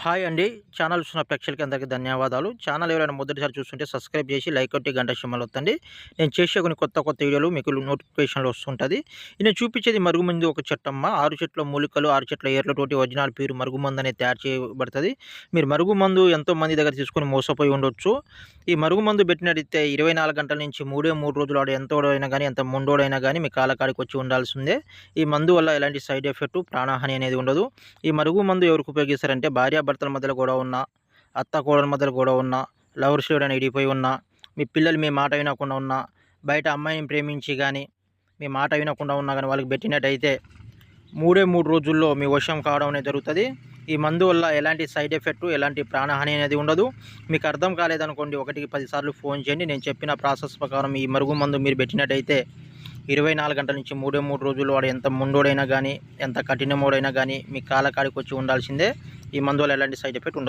Hi అండి. Channel చూస్తున్న ప్రేక్షకులకి అందరికీ ధన్యవాదాలు. ఛానల్ ఎవరైనా మొదటిసారి చూస్తుంటే సబ్స్క్రైబ్ చేసి లైక్ కొట్టి గంట సింబల్ ఒత్తండి. నేను చేసే కొన్ని కొత్త వీడియోలు మీకు నోటిఫికేషన్‌లో వస్తుంటది. నేను చూపించేది మరుగుమందు ఒక చెట్టమ్మ. 6 చెట్ల మూలికలు, 6 చెట్ల ఏర్లతోటి ఒరిజినల్ ప్యూర్ మరుగుమందు అనేది తయారు చేయబడతది. మీరు మరుగుమందు ఎంతో మంది దగ్గర తీసుకొని మోసపోయి ఉండొచ్చు. ఈ మరుగుమందు పెట్టినట్టయితే 24 గంటల నుంచి 3 రోజులు వాడు ఎంతోడైనా గానీ, ఎంత మొండోడైనా గానీ మీ కాళ్ళ కాడికి వచ్చి ఉండాల్సిందే. ఈ మందు వల్ల ఎలాంటి సైడ్ ఎఫెక్ట్, ప్రాణహాని అనేది ఉండదు. ఈ మరుగుమందు ఎవరికి ఉపయోగిస్తారంటే భార్యాభర్తల మధ్యలో గొడవ ఉన్నా, అత్త కోడల మధ్యలో గొడవ ఉన్నా, లవర్స్ ఎవరైనా విడిపోయి ఉన్నా, మీ పిల్లలు మీ మాట వినకుండా ఉన్నా, బయట అమ్మాయిని ప్రేమించి కానీ మీ మాట వినకుండా ఉన్నా కానీ వాళ్ళకి పెట్టినట్టయితే 3 రోజుల్లో మీ వశం కావడం అనేది జరుగుతుంది. ఈ మందు వల్ల ఎలాంటి సైడ్ ఎఫెక్ట్, ఎలాంటి ప్రాణహాని అనేది ఉండదు. మీకు అర్థం కాలేదనుకోండి, 1కి 10 సార్లు ఫోన్ చేయండి. నేను చెప్పిన ప్రాసెస్ ప్రకారం ఈ మరుగు మందు మీరు పెట్టినట్టయితే 24 గంటల నుంచి 3 రోజులు వాడు ఎంత ముండోడైనా కానీ, ఎంత కఠినమోడైనా కానీ మీ కాళ్ళ కాడికి వచ్చి ఉండాల్సిందే. ఈ మందు వల్ల ఎలాంటి సైడ్ ఎఫెక్ట్ ఉండదు.